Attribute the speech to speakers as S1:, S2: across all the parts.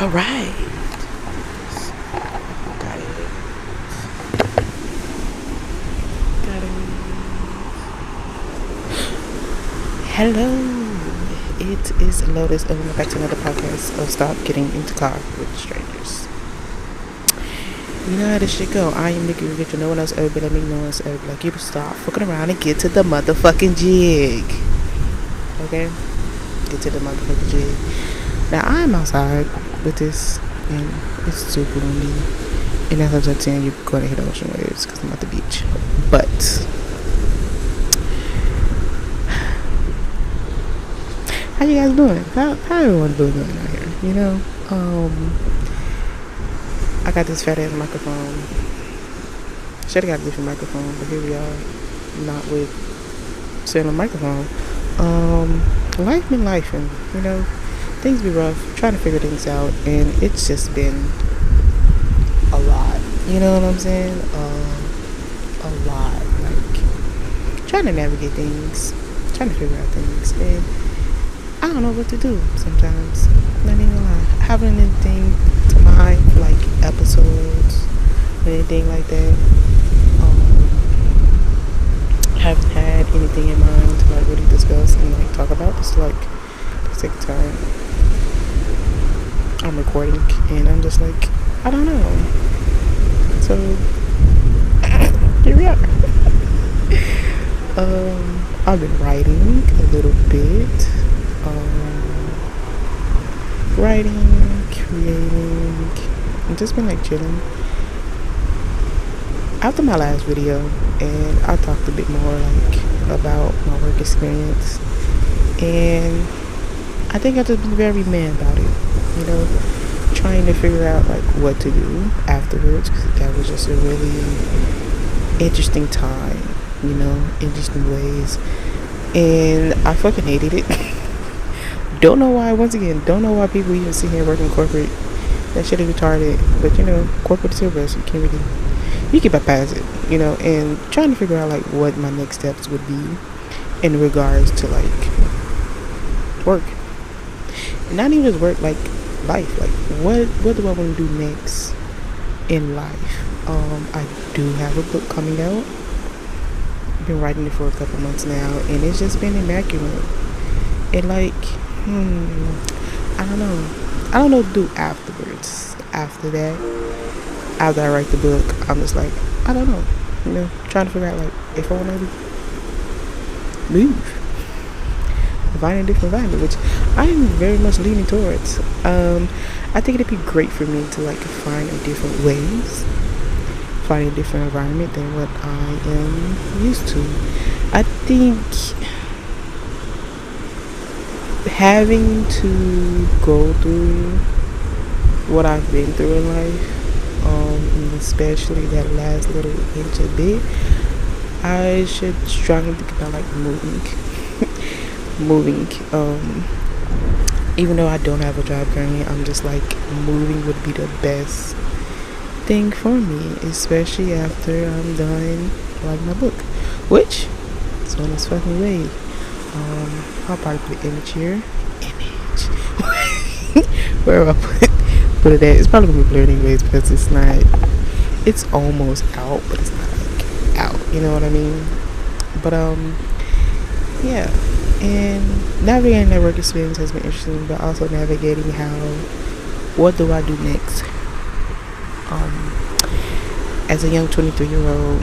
S1: All right. Got it. Got it. Hello. It is Lotus, and welcome back to another podcast of Stop Getting Into Car with Strangers. You know how this shit go. I am Nikki Rich. No one else ever been. Let me know one else ever be like, you stop fucking around and get to the motherfucking jig. Okay? Get to the motherfucking jig. Now, I'm outside with this, and it's super windy. And as I'm saying, you're going to hit ocean waves because I'm at the beach. But how you guys doing? How everyone doing out here? You know, I got this fat ass microphone. Should have got a different microphone, but here we are, not with sitting on a microphone. Life been lifing, you know. Things be rough, trying to figure things out, and it's just been a lot. You know what I'm saying? A lot. Like trying to navigate things, trying to figure out things, and I don't know what to do sometimes. Not even gonna lie. Having anything to mind for like episodes or anything like that. Haven't had anything in mind to like really discuss and like talk about. Just like take time. I'm recording and I'm just like, I don't know. So here we are. I've been writing a little bit. Writing, creating, and just been like chilling. After my last video, and I talked a bit more like about my work experience, and I think I just been very mad about it, you know, trying to figure out like what to do afterwards, because that was just a really interesting time, you know, interesting ways, and I fucking hated it. Don't know why, once again, don't know why people even sit here working corporate. That shit is retarded, but you know, corporate is your best, you can't really, you can bypass it, you know, and trying to figure out like what my next steps would be in regards to like work. Not even just work, like life. Like what do I want to do next in life? I do have a book coming out. I've been writing it for a couple months now, and it's just been immaculate. And like, I don't know what to do afterwards. After that, after I write the book, I'm just like, I don't know, you know, trying to figure out like if I want to move. Find a different environment, which I'm very much leaning towards. I think it'd be great for me to like find a different ways, find a different environment than what I am used to. I think having to go through what I've been through in life, especially that last little inch a bit, I should strongly think about like moving. Even though I don't have a job currently, I'm just like, moving would be the best thing for me, especially after I'm done writing my book, which is on its fucking way. I'll probably put an image here. Where I put it at, it's probably gonna be blurred anyways, because it's almost out, but it's not like out, you know what I mean? But yeah. And navigating that work experience has been interesting, but also navigating what do I do next? As a young 23-year-old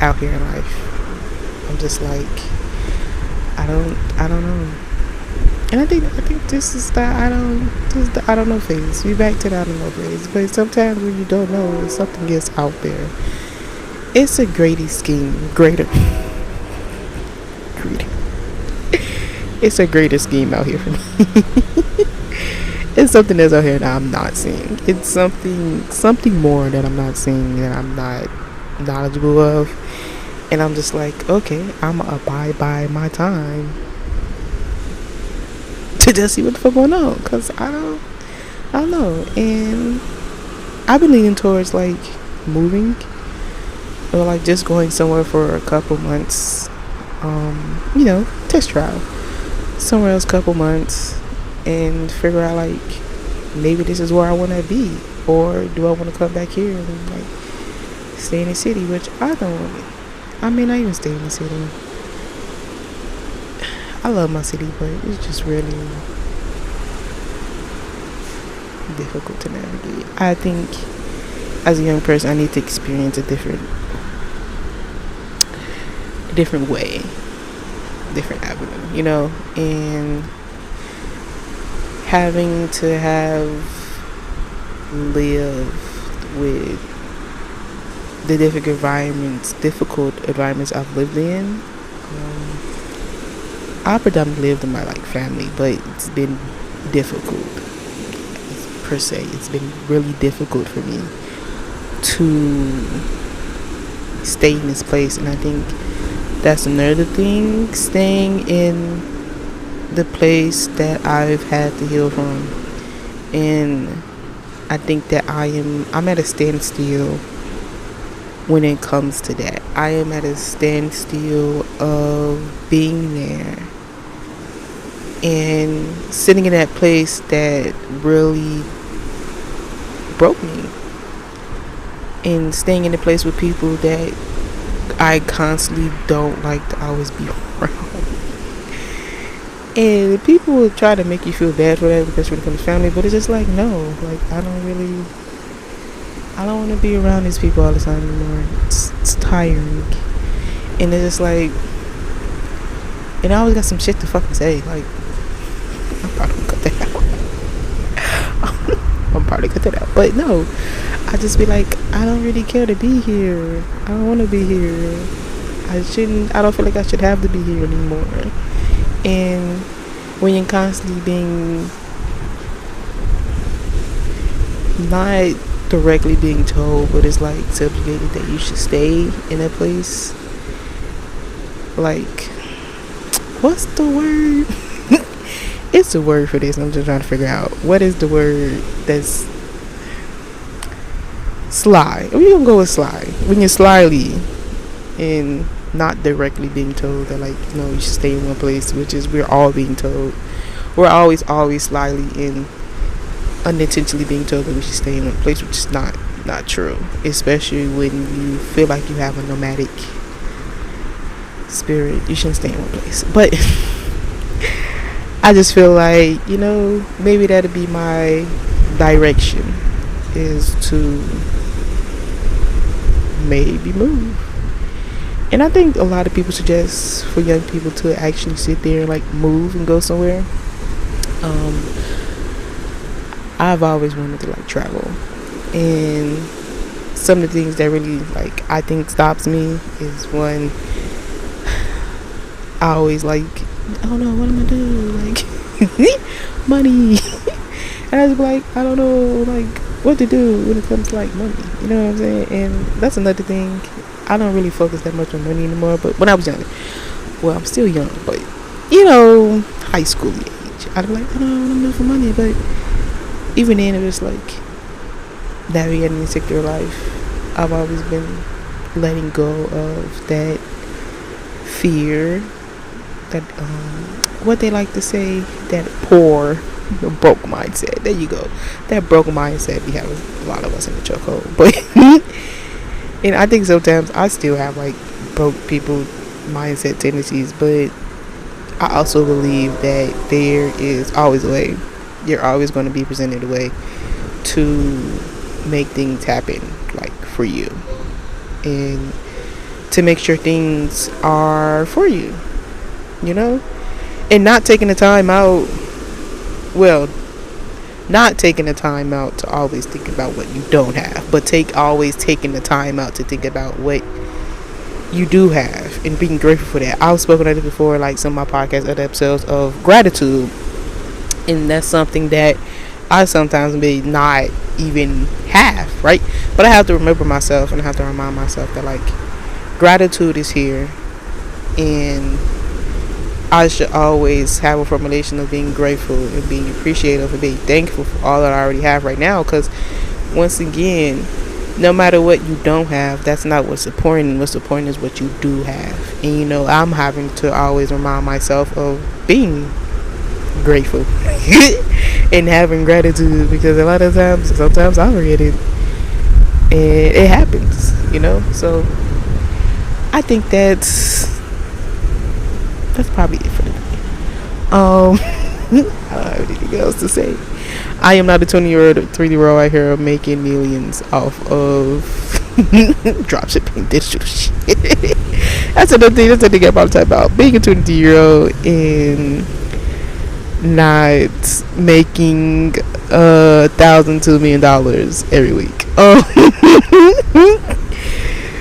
S1: out here in life, I'm just like, I don't know. And I think this is the I don't know phase. We back to the I don't know phase. But sometimes when you don't know, something gets out there. It's a greater scheme. It's a greater scheme out here for me. It's something that's out here that I'm not seeing. It's something more that I'm not seeing, that I'm not knowledgeable of. And I'm just like, okay, I'm gonna abide by my time to just see what the fuck going on. Cause I don't know. And I've been leaning towards like moving, or like just going somewhere for a couple months. You know, test trial somewhere else, couple months, and figure out like maybe this is where I want to be, or do I want to come back here and like stay in the city, which I don't. I may not even stay in the city. I love my city, but it's just really difficult to navigate. I think as a young person, I need to experience a different way, different avenue, and having to have lived with the difficult environments I've lived in. I predominantly lived in my family, but it's been difficult per se. It's been really difficult for me to stay in this place, and I think that's another thing, staying in the place that I've had to heal from. And I think that I'm at a standstill when it comes to that. I am at a standstill of being there and sitting in that place that really broke me, and staying in a place with people that I constantly don't like to always be around. And people will try to make you feel bad for that, because when it comes to family, but it's just no, I don't want to be around these people all the time anymore. It's tiring. And it's just and I always got some shit to fucking say. I'm probably gonna cut that out. I'm probably cut that out. But no, I just be I don't really care to be here. I don't want to be here. I don't feel like I should have to be here anymore. And when you're constantly being not directly being told, but it's subjugated that you should stay in a place, what's the word? It's a word for this. I'm just trying to figure out what is the word that's sly. We're gonna go with sly. When you're slyly and not directly being told that you should stay in one place, which is we're all being told. We're always slyly and unintentionally being told that we should stay in one place, which is not true. Especially when you feel like you have a nomadic spirit, you shouldn't stay in one place. But I just feel maybe that'd be my direction, is to maybe move. And I think a lot of people suggest for young people to actually sit there and move and go somewhere. I've always wanted to travel, and some of the things that really I think stops me is, one, I always I don't know what I'm gonna do, money. And I was I don't know what to do when it comes to money, you know what I'm saying? And that's another thing. I don't really focus that much on money anymore, but when I was younger, well, I'm still young, but high school age, I'd be I don't know what I'm doing for money. But even then, it was navigating the sector of life, I've always been letting go of that fear, that what they like to say, that broke mindset. There you go, that broke mindset. We have a lot of us in the chokehold, but and I think sometimes I still have broke people mindset tendencies, but I also believe that there is always a way. You're always going to be presented a way to make things happen for you, and to make sure things are for you, and not taking the time out to always think about what you don't have, but always taking the time out to think about what you do have and being grateful for that. I've spoken of it before, some of my podcast, other episodes, of gratitude, and that's something that I sometimes may not even have, right? But I have to remember myself, and I have to remind myself that gratitude is here, and I should always have a formulation of being grateful and being appreciative and being thankful for all that I already have right now. Because once again, no matter what you don't have, that's not what's important. What's important is what you do have. And I'm having to always remind myself of being grateful and having gratitude, because a lot of times, sometimes I forget it, and it happens, So I think that's probably it for today. I don't have anything else to say. I am not a 20-year-old, 3-year-old out here making millions off of dropshipping digital shit. That's another thing. That's another thing I'm talking about. Being a 20-year-old and not making $1,000 to $1 million every week.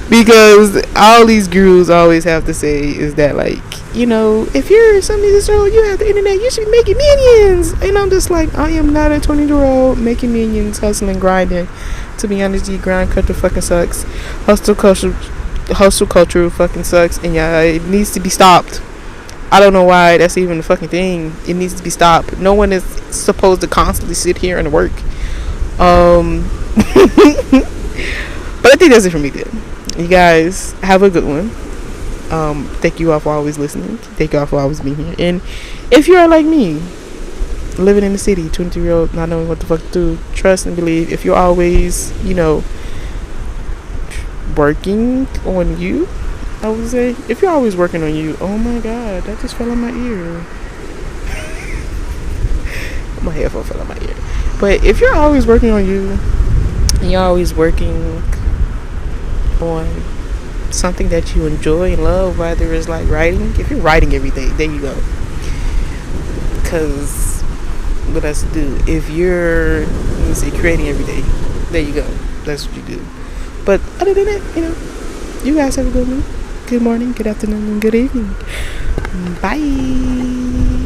S1: Because all these gurus always have to say is that, like, if you're somebody this old, you have the internet, you should be making millions. And I'm just like, I am not a 20-year-old making millions, hustling, grinding. To be honest, grind culture fucking sucks. Hustle culture fucking sucks, and yeah, it needs to be stopped. I don't know why that's even a fucking thing. It needs to be stopped. No one is supposed to constantly sit here and work. But I think that's it for me then. You guys have a good one. Thank you all for always listening. Thank you all for always being here. And if you are like me, living in the city, 20-year-old, not knowing what the fuck to do, trust and believe. If you're always, working on you, I would say, if you're always working on you, oh my god, that just fell on my ear. My headphone fell on my ear. But if you're always working on you, and you're always working on something that you enjoy and love, whether it's like writing, if you're writing every day, there you go. Because what else to do? If you're, creating every day, there you go. That's what you do. But other than that, you guys have a good one. Good morning, good afternoon, and good evening. Bye.